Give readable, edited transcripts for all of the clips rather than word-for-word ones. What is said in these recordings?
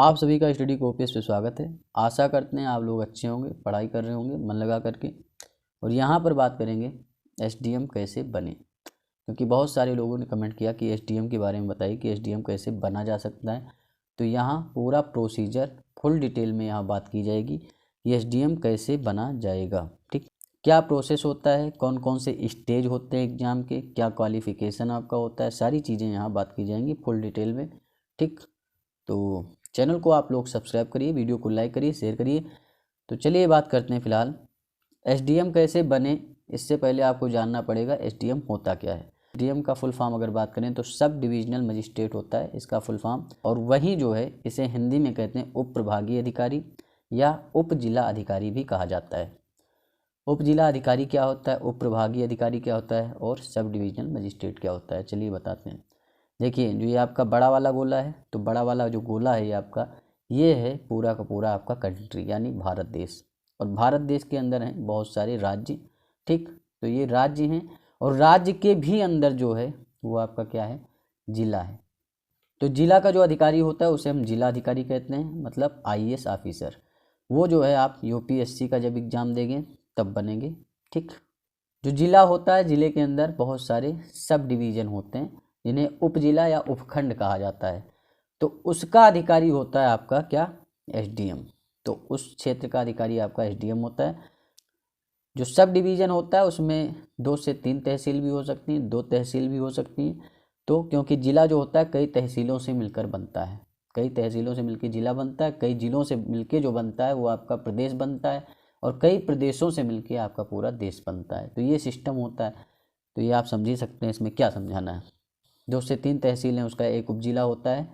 आप सभी का स्टडी कोर्स पे स्वागत है। आशा करते हैं आप लोग अच्छे होंगे, पढ़ाई कर रहे होंगे मन लगा करके। और यहाँ पर बात करेंगे एसडीएम कैसे बने, क्योंकि बहुत सारे लोगों ने कमेंट किया कि एसडीएम के बारे में बताइए कि एसडीएम कैसे बना जा सकता है। तो यहाँ पूरा प्रोसीजर फुल डिटेल में यहाँ बात की जाएगी कि एसडीएम कैसे बना जाएगा। ठीक, क्या प्रोसेस होता है, कौन कौन से स्टेज होते हैं एग्ज़ाम के, क्या क्वालिफ़िकेशन आपका होता है, सारी चीज़ें यहाँ बात की जाएंगी फुल डिटेल में। ठीक, तो चैनल को आप लोग सब्सक्राइब करिए, वीडियो को लाइक करिए, शेयर करिए। तो चलिए बात करते हैं फ़िलहाल एसडीएम कैसे बने। इससे पहले आपको जानना पड़ेगा एसडीएम होता क्या है। एसडीएम का फुल फॉर्म अगर बात करें तो सब डिविजनल मजिस्ट्रेट होता है इसका फुल फॉर्म, और वही जो है इसे हिंदी में कहते हैं उप प्रभागीय अधिकारी या उप जिला अधिकारी भी कहा जाता है। उप जिला अधिकारी क्या होता है, उप प्रभागीय अधिकारी क्या होता है और सब डिविजनल मजिस्ट्रेट क्या होता है, चलिए बताते हैं। देखिए जो ये आपका बड़ा वाला गोला है, तो बड़ा वाला जो गोला है ये आपका, ये है पूरा का पूरा आपका कंट्री यानी भारत देश। और भारत देश के अंदर हैं बहुत सारे राज्य। ठीक, तो ये राज्य हैं और राज्य के भी अंदर जो है वो आपका क्या है, जिला है। तो जिला का जो अधिकारी होता है उसे हम जिला अधिकारी कहते हैं, मतलब आईएएस ऑफिसर। वो जो है आप यूपीएससी का जब एग्ज़ाम देंगे तब बनेंगे। ठीक, जो जिला होता है, जिले के अंदर बहुत सारे सब डिवीज़न होते हैं जिन्हें उपजिला या उपखंड कहा जाता है। तो उसका अधिकारी होता है आपका क्या, एसडीएम। तो उस क्षेत्र का अधिकारी आपका एसडीएम होता है। जो सब डिवीज़न होता है उसमें 2 से 3 तहसील भी हो सकती हैं, 2 तहसील भी हो सकती हैं। तो क्योंकि ज़िला जो होता है कई तहसीलों से मिलकर बनता है, कई तहसीलों से मिलकर ज़िला बनता है, कई ज़िलों से मिलकर जो बनता है वो आपका प्रदेश बनता है, और कई प्रदेशों से मिलकर आपका पूरा देश बनता है। तो ये सिस्टम होता है। तो ये आप समझ ही सकते हैं इसमें क्या समझाना है। 2 से 3 तहसील हैं, उसका एक उपजिला होता है।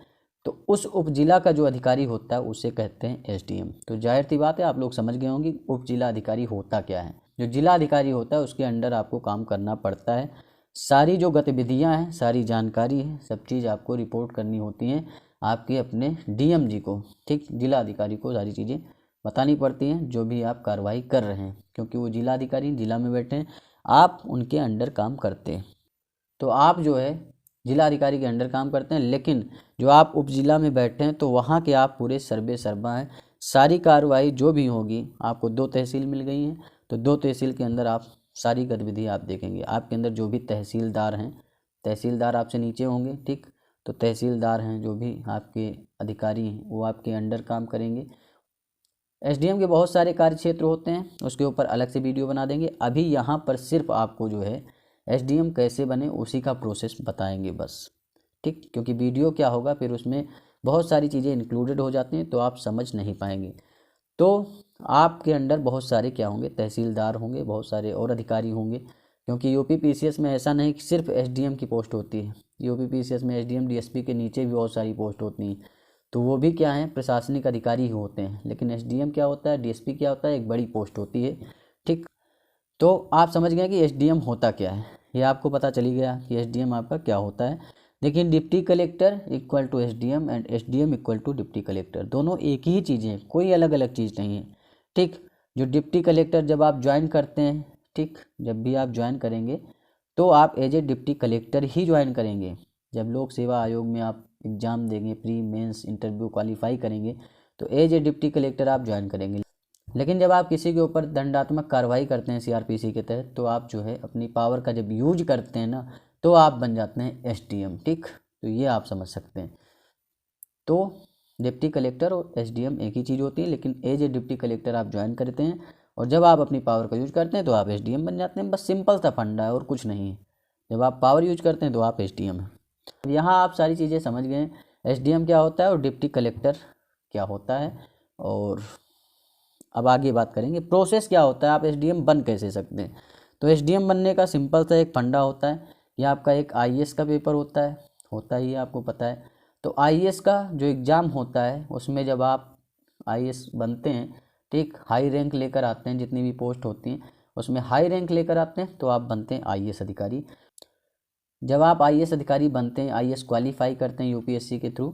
तो उस उपजिला का जो अधिकारी होता है उसे कहते हैं एसडीएम। तो जाहिर सी बात है आप लोग समझ गए होंगे उपजिला अधिकारी होता क्या है। जो जिला अधिकारी होता है उसके अंडर आपको काम करना पड़ता है। सारी जो गतिविधियां हैं, सारी जानकारी है, सब चीज़ आपको रिपोर्ट करनी होती हैं आपके अपने डीएम जी को। ठीक, जिला अधिकारी को सारी चीज़ें बतानी पड़ती हैं जो भी आप कार्रवाई कर रहे हैं, क्योंकि वो जिला अधिकारी जिला में बैठे हैं, आप उनके अंडर काम करते हैं। तो आप जो है जिला अधिकारी के अंडर काम करते हैं, लेकिन जो आप उप जिला में बैठे हैं तो वहाँ के आप पूरे सर्वे सर्वा हैं। सारी कार्रवाई जो भी होगी, आपको 2 तहसील मिल गई हैं तो 2 तहसील के अंदर आप सारी गतिविधि आप देखेंगे। आपके अंदर जो भी तहसीलदार हैं, तहसीलदार आपसे नीचे होंगे। ठीक, तो तहसीलदार हैं जो भी आपके अधिकारी हैं वो आपके अंडर काम करेंगे। एसडीएम के बहुत सारे कार्य क्षेत्र होते हैं, उसके ऊपर अलग से वीडियो बना देंगे। अभी यहाँ पर सिर्फ आपको जो है एसडीएम कैसे बने उसी का प्रोसेस बताएंगे बस। ठीक, क्योंकि वीडियो क्या होगा फिर उसमें बहुत सारी चीज़ें इंक्लूडेड हो जाती हैं तो आप समझ नहीं पाएंगे। तो आपके अंडर बहुत सारे क्या होंगे, तहसीलदार होंगे, बहुत सारे और अधिकारी होंगे, क्योंकि यूपी पीसीएस में ऐसा नहीं कि सिर्फ एसडीएम की पोस्ट होती है। यूपी पीसीएस में एसडीएम डीएसपी के नीचे भी बहुत सारी पोस्ट होती हैं, तो वो भी क्या है, प्रशासनिक अधिकारी ही होते हैं। लेकिन एसडीएम क्या होता है, डीएसपी क्या होता है, एक बड़ी पोस्ट होती है। ठीक, तो आप समझ गए कि एसडीएम होता क्या है, ये आपको पता चली गया कि एसडीएम आपका क्या होता है। लेकिन deputy collector equal to SDM and SDM equal to deputy collector, दोनों एक ही चीज़ है, कोई अलग अलग चीज़ नहीं है। ठीक, जो डिप्टी कलेक्टर जब आप ज्वाइन करते हैं, ठीक, जब भी आप ज्वाइन करेंगे तो आप एज ए डिप्टी कलेक्टर ही ज्वाइन करेंगे। जब लोक सेवा आयोग में आप एग्ज़ाम देंगे, प्री मेंस इंटरव्यू क्वालिफाई करेंगे, तो एज ए डिप्टी कलेक्टर आप ज्वाइन करेंगे। लेकिन जब आप किसी के ऊपर दंडात्मक कार्रवाई करते हैं सीआरपीसी के तहत, तो आप जो है अपनी पावर का जब यूज करते हैं ना, तो आप बन जाते हैं एसडीएम। ठीक, तो ये आप समझ सकते हैं। तो डिप्टी कलेक्टर और एसडीएम एक ही चीज़ होती है, लेकिन एज ए डिप्टी कलेक्टर आप ज्वाइन करते हैं और जब आप अपनी पावर का यूज करते हैं तो आप एसडीएम बन जाते हैं। बस सिंपल सा फंडा है और कुछ नहीं है। जब आप पावर यूज करते हैं तो आप एसडीएम हैं। यहाँ आप सारी चीज़ें समझ गए, एसडीएम क्या होता है और डिप्टी कलेक्टर क्या होता है। और अब आगे बात करेंगे प्रोसेस क्या होता है, आप एसडीएम बन कैसे सकते हैं। तो एसडीएम बनने का सिंपल सा एक फंडा होता है, यह आपका एक आईएएस का पेपर होता ही है, आपको पता है। तो आईएएस का जो एग्ज़ाम होता है उसमें जब आप आईएएस बनते हैं, ठीक, हाई रैंक लेकर आते हैं, जितनी भी पोस्ट होती हैं उसमें हाई रैंक लेकर आते हैं तो आप बनते हैं आईएएस अधिकारी। जब आप आईएएस अधिकारी बनते हैं, आईएएस क्वालिफाई करते हैं यूपीएससी के थ्रू,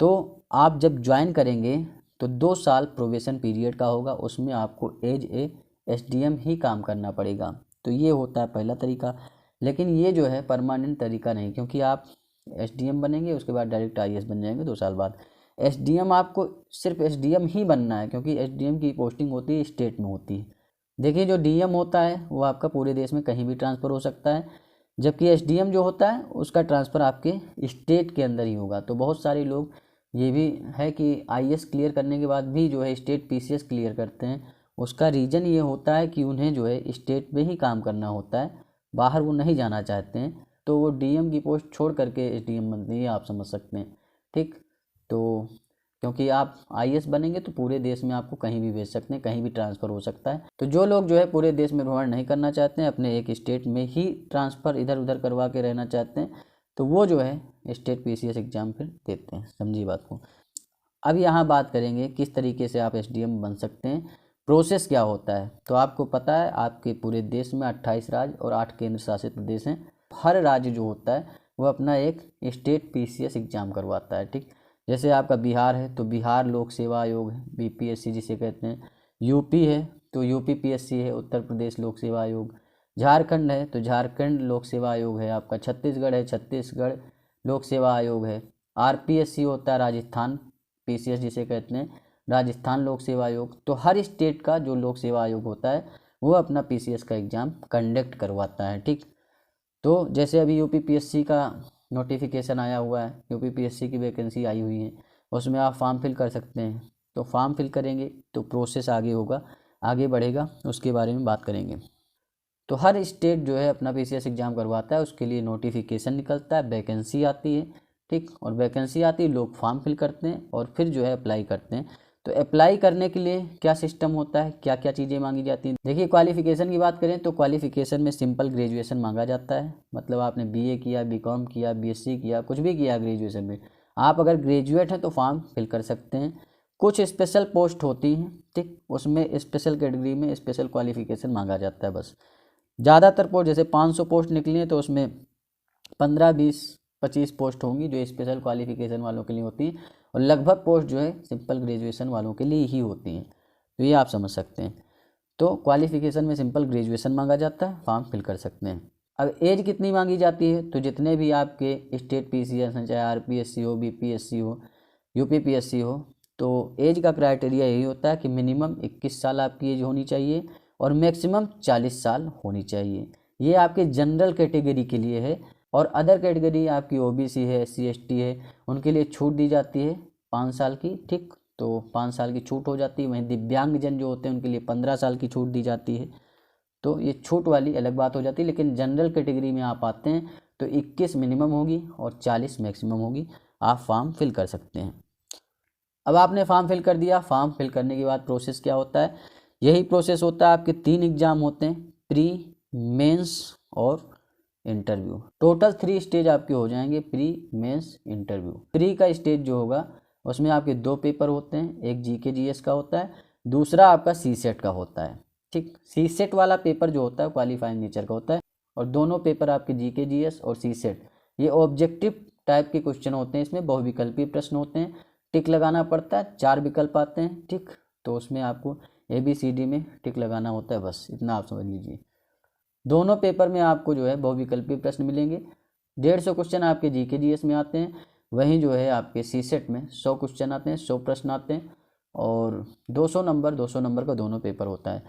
तो आप जब ज्वाइन करेंगे तो 2 साल प्रोबेशन पीरियड का होगा, उसमें आपको एज ए एसडीएम ही काम करना पड़ेगा। तो ये होता है पहला तरीका। लेकिन ये जो है परमानेंट तरीका नहीं, क्योंकि आप एसडीएम बनेंगे उसके बाद डायरेक्ट आईएएस बन जाएंगे 2 साल बाद। एसडीएम आपको सिर्फ एसडीएम ही बनना है, क्योंकि एसडीएम की पोस्टिंग होती है स्टेट में होती है। देखिए जो डीएम होता है वो आपका पूरे देश में कहीं भी ट्रांसफ़र हो सकता है, जबकि एसडीएम जो होता है उसका ट्रांसफ़र आपके स्टेट के अंदर ही होगा। तो बहुत सारे लोग ये भी है कि आईएएस क्लियर करने के बाद भी जो है स्टेट पीसीएस क्लियर करते हैं। उसका रीज़न ये होता है कि उन्हें जो है स्टेट में ही काम करना होता है, बाहर वो नहीं जाना चाहते हैं, तो वो डीएम की पोस्ट छोड़ करके एसडीएम बनते हैं, आप समझ सकते हैं। ठीक, तो क्योंकि आप आईएएस बनेंगे तो पूरे देश में आपको कहीं भी भेज सकते हैं, कहीं भी ट्रांसफ़र हो सकता है। तो जो लोग जो है पूरे देश में भ्रमण नहीं करना चाहते हैं, अपने एक स्टेट में ही ट्रांसफ़र इधर उधर करवा के रहना चाहते हैं, तो वो जो है स्टेट पीसीएस एग्ज़ाम फिर देते हैं। समझिए बात को। अब यहाँ बात करेंगे किस तरीके से आप एसडीएम बन सकते हैं, प्रोसेस क्या होता है। तो आपको पता है आपके पूरे देश में 28 राज्य और 8 केंद्र शासित प्रदेश हैं। हर राज्य जो होता है वो अपना एक स्टेट पीसीएस एग्ज़ाम करवाता है। ठीक, जैसे आपका बिहार है तो बिहार लोक सेवा आयोग है, बीपीएससी जिसे कहते हैं। यूपी है तो यूपी पीएससी है, उत्तर प्रदेश लोक सेवा आयोग। झारखंड है तो झारखंड लोक सेवा आयोग है आपका। छत्तीसगढ़ है, छत्तीसगढ़ लोक सेवा आयोग है। आरपीएससी होता है राजस्थान पीसीएस जिसे कहते हैं, राजस्थान लोक सेवा आयोग। तो हर स्टेट का जो लोक सेवा आयोग होता है वो अपना पीसीएस का एग्ज़ाम कंडक्ट करवाता है। ठीक, तो जैसे अभी यूपी पीएससी का नोटिफिकेशन आया हुआ है, यूपी पीएससी की वैकेंसी आई हुई है, उसमें आप फॉर्म फिल कर सकते हैं। तो फॉर्म फिल करेंगे तो प्रोसेस आगे होगा, आगे बढ़ेगा, उसके बारे में बात करेंगे। तो हर स्टेट जो है अपना पीसीएस एग्ज़ाम करवाता है, उसके लिए नोटिफिकेशन निकलता है, वैकेंसी आती है। ठीक, और वैकेंसी आती है, लोग फॉर्म फिल करते हैं और फिर जो है अप्लाई करते हैं। तो अप्लाई करने के लिए क्या सिस्टम होता है, क्या क्या चीज़ें मांगी जाती हैं। देखिए क्वालिफ़िकेशन की बात करें तो क्वालिफ़िकेशन में सिंपल ग्रेजुएशन मांगा जाता है, मतलब आपने बीए किया, बीकॉम किया, बीएससी किया, कुछ भी किया ग्रेजुएशन में, आप अगर ग्रेजुएट हैं तो फॉर्म फिल कर सकते हैं। कुछ स्पेशल पोस्ट होती हैं, ठीक, उसमें स्पेशल कैटेगरी में स्पेशल क्वालिफ़िकेशन मांगा जाता है बस। ज़्यादातर पोस्ट जैसे 500 पोस्ट निकली हैं तो उसमें 15, 20, 25 पोस्ट होंगी जो स्पेशल क्वालिफ़िकेशन वालों के लिए होती हैं, और लगभग पोस्ट जो है सिंपल ग्रेजुएशन वालों के लिए ही होती हैं। तो ये आप समझ सकते हैं। तो क्वालिफ़िकेशन में सिंपल ग्रेजुएशन मांगा जाता है, फॉर्म फिल कर सकते हैं। अब एज कितनी मांगी जाती है, तो जितने भी आपके स्टेट पीसीएस हैं, चाहे आरपीएससी हो, बीपीएससी हो, यूपीपीएससी हो, तो एज का क्राइटेरिया यही होता है कि मिनिमम 21 साल आपकी एज होनी चाहिए और मैक्सिमम 40 साल होनी चाहिए। ये आपके जनरल कैटेगरी के लिए है, और अदर कैटेगरी आपकी ओबीसी है, एससी एसटी है, उनके लिए छूट दी जाती है 5 साल की। ठीक, तो 5 साल की छूट हो जाती है। वहीं दिव्यांगजन जो होते हैं उनके लिए 15 साल की छूट दी जाती है। तो ये छूट वाली अलग बात हो जाती है, लेकिन जनरल कैटेगरी में आप आते हैं तो 21 मिनिमम होगी और 40 मैक्सिमम होगी। आप फॉर्म फिल कर सकते हैं। अब आपने फॉर्म फिल कर दिया, फॉर्म फिल करने के बाद प्रोसेस क्या होता है, यही प्रोसेस होता है। आपके 3 एग्ज़ाम होते हैं, प्री, मेंस और इंटरव्यू। टोटल 3 स्टेज आपके हो जाएंगे, प्री, मेंस, इंटरव्यू। प्री का स्टेज जो होगा उसमें आपके 2 पेपर होते हैं, एक जीके जीएस का होता है, दूसरा आपका सीसेट का होता है। ठीक, सीसेट वाला पेपर जो होता है क्वालिफाइंग नेचर का होता है, और दोनों पेपर आपके जीके जीएस और सीसेट ये ऑब्जेक्टिव टाइप के क्वेश्चन होते हैं। इसमें बहुविकल्पीय प्रश्न होते हैं, टिक लगाना पड़ता है, 4 विकल्प आते हैं। ठीक, तो उसमें आपको ABCD में टिक लगाना होता है, बस इतना आप समझ लीजिए। दोनों पेपर में आपको जो है बहुविकल्पीय प्रश्न मिलेंगे। 150 क्वेश्चन आपके जीके जीएस में आते हैं, वहीं जो है आपके सीसेट में 100 क्वेश्चन आते हैं, 100 प्रश्न आते हैं, और 200 नंबर का दोनों पेपर होता है।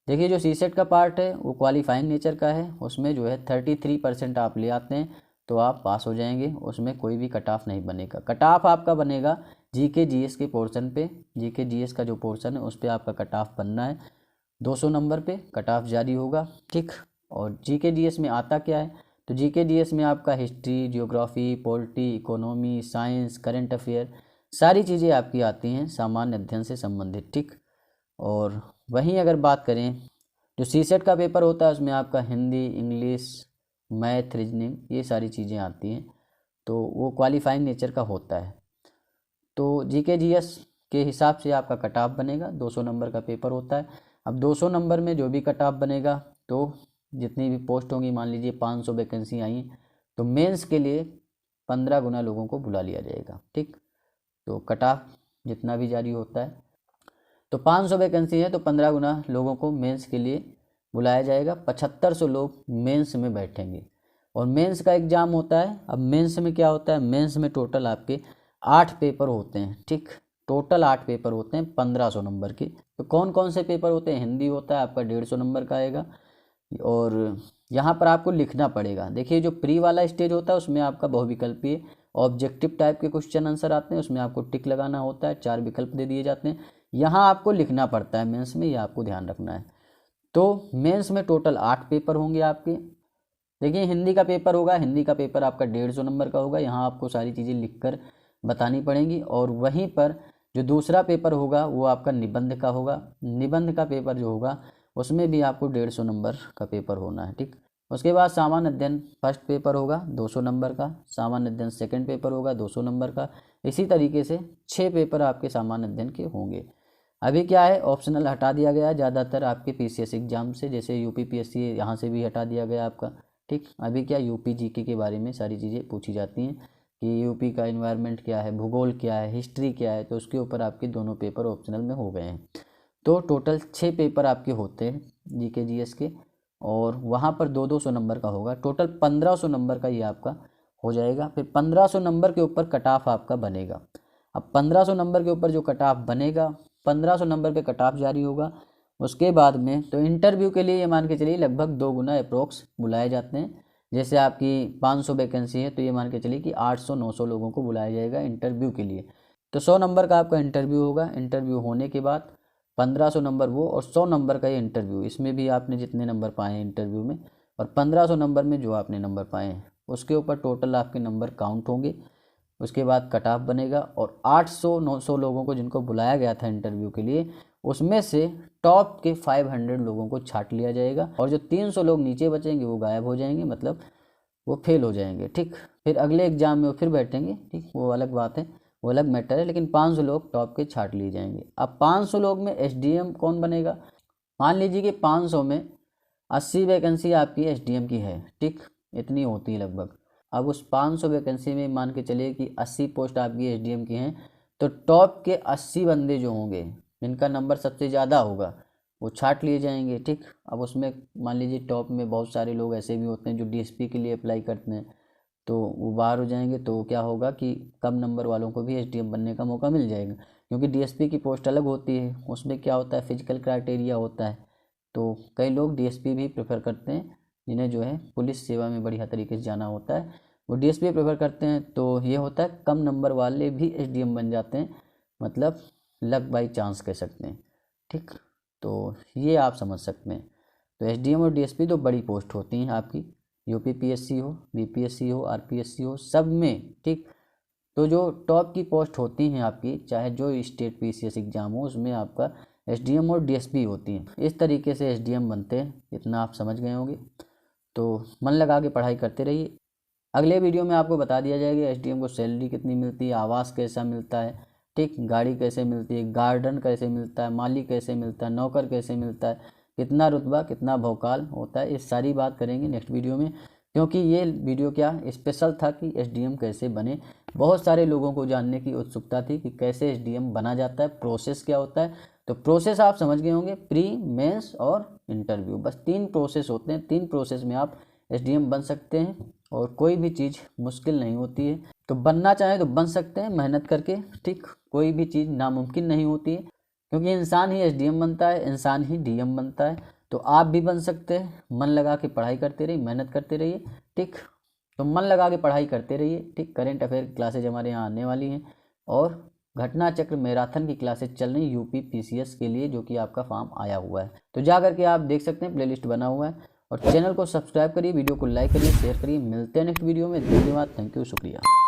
देखिए जो सीसेट का पार्ट है वो क्वालिफाइंग नेचर का है, उसमें जो है 33% आप ले आते हैं तो आप पास हो जाएंगे, उसमें कोई भी कट ऑफ नहीं बनेगा। कट ऑफ आपका बनेगा जीके जीएस के पोर्शन पे, जीके जीएस का जो पोर्शन है उस पर आपका कट ऑफ बनना है, 200 नंबर पे कट ऑफ जारी होगा। ठीक, और जीके जीएस में आता क्या है, तो जीके जीएस में आपका history, geography, polity, economy, science, current affair, सारी चीज़ें आपकी आती हैं सामान्य अध्ययन से संबंधित। ठीक, और वहीं अगर बात करें जो सीसेट का पेपर होता है उसमें आपका हिंदी, इंग्लिश, मैथ, रीजनिंग, ये सारी चीज़ें आती हैं, तो वो क्वालिफाइंग नेचर का होता है। तो जीके जीएस के हिसाब से आपका कट ऑफ बनेगा, 200 नंबर का पेपर होता है। अब 200 नंबर में जो भी कट ऑफ बनेगा, तो जितनी भी पोस्ट होंगी, मान लीजिए 500 वैकेंसी आई, तो मेंस के लिए 15 गुना लोगों को बुला लिया जाएगा। ठीक, तो कट ऑफ जितना भी जारी होता है, तो 500 वैकेंसी है तो 15 गुना लोगों को मेंस के लिए बुलाया जाएगा। 7500 लोग मेंस में बैठेंगे, और मेंस का एग्ज़ाम होता है। अब मेंस में क्या होता है, मेंस में टोटल आपके 8 पेपर होते हैं, ठीक, टोटल 8 पेपर होते हैं 1500 नंबर के। तो कौन कौन से पेपर होते हैं? हिंदी होता है आपका 150 नंबर का आएगा, और यहाँ पर आपको लिखना पड़ेगा। देखिए जो प्री वाला स्टेज होता है उसमें आपका बहुविकल्पीय ऑब्जेक्टिव टाइप के क्वेश्चन आंसर आते हैं, उसमें आपको टिक लगाना होता है, 4 विकल्प दे दिए जाते हैं। यहाँ आपको लिखना पड़ता है मेंस में, ये आपको ध्यान रखना है। तो मेंस में टोटल 8 पेपर होंगे आपके। देखिए हिंदी का पेपर होगा, हिंदी का पेपर आपका 150 नंबर का होगा, यहाँ आपको सारी चीज़ें लिखकर बतानी पड़ेंगी। और वहीं पर जो दूसरा पेपर होगा वो आपका निबंध का होगा। निबंध का पेपर जो होगा उसमें भी आपको 150 नंबर का पेपर होना है, ठीक। उसके बाद सामान्य अध्ययन फर्स्ट पेपर होगा 200 नंबर का, सामान्य अध्ययन सेकंड पेपर होगा 200 नंबर का। इसी तरीके से 6 पेपर आपके सामान्य अध्ययन के होंगे। अभी क्या है, ऑप्शनल हटा दिया गया है ज़्यादातर आपके पीसीएस एग्जाम से, जैसे यूपी पीएससी यहाँ से भी हटा दिया गया आपका, ठीक। अभी क्या यूपी जीके के बारे में सारी चीज़ें पूछी जाती हैं कि यूपी का एनवायरनमेंट क्या है, भूगोल क्या है, हिस्ट्री क्या है, तो उसके ऊपर आपके दोनों पेपर ऑप्शनल में हो गए हैं। तो टोटल 6 पेपर आपके होते हैं जीके जीएस के, और वहाँ पर 200 नंबर का होगा। टोटल 1500 नंबर का ये आपका हो जाएगा। फिर 1500 नंबर के ऊपर कट ऑफ आपका बनेगा। अब 1500 नंबर के ऊपर जो कट ऑफ बनेगा, 1500 नंबर पे कट ऑफ जारी होगा। उसके बाद में तो इंटरव्यू के लिए ये मान के चलिए लगभग 2 गुना अप्रोक्स बुलाए जाते हैं। जैसे आपकी 500 वैकेंसी है तो ये मान के चलिए कि 800-900 लोगों को बुलाया जाएगा इंटरव्यू के लिए। तो 100 नंबर का आपका इंटरव्यू होगा। इंटरव्यू होने के बाद 1500 नंबर वो, और 100 नंबर का ये इंटरव्यू, इसमें भी आपने जितने नंबर पाए हैं इंटरव्यू में, और 1500 नंबर में जो आपने नंबर पाए हैं उसके ऊपर टोटल आपके नंबर काउंट होंगे। उसके बाद कट ऑफ बनेगा, और 800-900 लोगों को जिनको बुलाया गया था इंटरव्यू के लिए, उसमें से टॉप के 500 लोगों को छांट लिया जाएगा, और जो 300 लोग नीचे बचेंगे वो गायब हो जाएंगे, मतलब वो फेल हो जाएंगे, ठीक। फिर अगले एग्जाम में वो फिर बैठेंगे, ठीक, वो अलग बात है, वो अलग मैटर है। लेकिन 500 लोग टॉप के छांट लिए जाएंगे। अब 500 लोग में एसडीएम कौन बनेगा? मान लीजिए कि 500 में 80 वैकेंसी आपकी एसडीएम की है, ठीक, इतनी होती है लगभग। अब उस 500 वैकेंसी में मान के चलिए कि 80 पोस्ट आपकी एसडीएम की हैं, तो टॉप के 80 बंदे जो होंगे जिनका नंबर सबसे ज़्यादा होगा वो छांट लिए जाएंगे, ठीक। अब उसमें मान लीजिए टॉप में बहुत सारे लोग ऐसे भी होते हैं जो डीएसपी के लिए अप्लाई करते हैं, तो वो बाहर हो जाएंगे। तो क्या होगा कि कम नंबर वालों को भी एसडीएम बनने का मौका मिल जाएगा, क्योंकि डीएसपी की पोस्ट अलग होती है, उसमें क्या होता है फिजिकल क्राइटेरिया होता है। तो कई लोग डीएसपी भी प्रेफर करते हैं, जिन्हें जो है पुलिस सेवा में बढ़िया तरीके से जाना होता है, वो डीएसपी प्रेफर करते हैं। तो ये होता है कम नंबर वाले भी एसडीएम बन जाते हैं, मतलब लक बाई चांस कह सकते हैं, ठीक। तो ये आप समझ सकते हैं। तो एसडीएम और डीएसपी तो बड़ी पोस्ट होती हैं आपकी, यूपी पीएससी हो, बीपीएससी हो, आरपीएससी हो, सब में, ठीक। तो जो टॉप की पोस्ट होती हैं आपकी, चाहे जो स्टेट पीसीएस एग्जाम हो, उसमें आपका एसडीएम और डीएसपी होती हैं। इस तरीके से एसडीएम बनते हैं, इतना आप समझ गए होंगे। तो मन लगा के पढ़ाई करते रहिए। अगले वीडियो में आपको बता दिया जाएगा एसडीएम को सैलरी कितनी मिलती है, आवास कैसा मिलता है, ठीक, गाड़ी कैसे मिलती है, गार्डन कैसे मिलता है, माली कैसे मिलता है, नौकर कैसे मिलता है, कितना रुतबा, कितना भौकाल होता है। ये सारी बात करेंगे नेक्स्ट वीडियो में, क्योंकि ये वीडियो क्या स्पेशल था कि एसडीएम कैसे बने। बहुत सारे लोगों को जानने की उत्सुकता थी कि कैसे एसडीएम बना जाता है, प्रोसेस क्या होता है। तो प्रोसेस आप समझ गए होंगे, प्री, मेंस और इंटरव्यू, बस 3 प्रोसेस होते हैं। 3 प्रोसेस में आप एसडीएम बन सकते हैं, और कोई भी चीज़ मुश्किल नहीं होती है। तो बनना चाहें तो बन सकते हैं मेहनत करके, ठीक। कोई भी चीज़ नामुमकिन नहीं होती है, क्योंकि इंसान ही एसडीएम बनता है, इंसान ही डीएम बनता है। तो आप भी बन सकते हैं। मन लगा के पढ़ाई करते रहिए, मेहनत करते रहिए, ठीक। तो मन लगा के पढ़ाई करते रहिए, ठीक। करेंट अफेयर क्लासेज हमारे यहाँ आने वाली हैं, और घटना चक्र मैराथन की क्लासेज चल रही यूपी पीसीएस के लिए, जो कि आपका फॉर्म आया हुआ है। तो जा करके आप देख सकते हैं, प्लेलिस्ट बना हुआ है। और चैनल को सब्सक्राइब करिए, वीडियो को लाइक करिए, शेयर करिए। मिलते हैं नेक्स्ट वीडियो में। धन्यवाद, थैंक यू, शुक्रिया।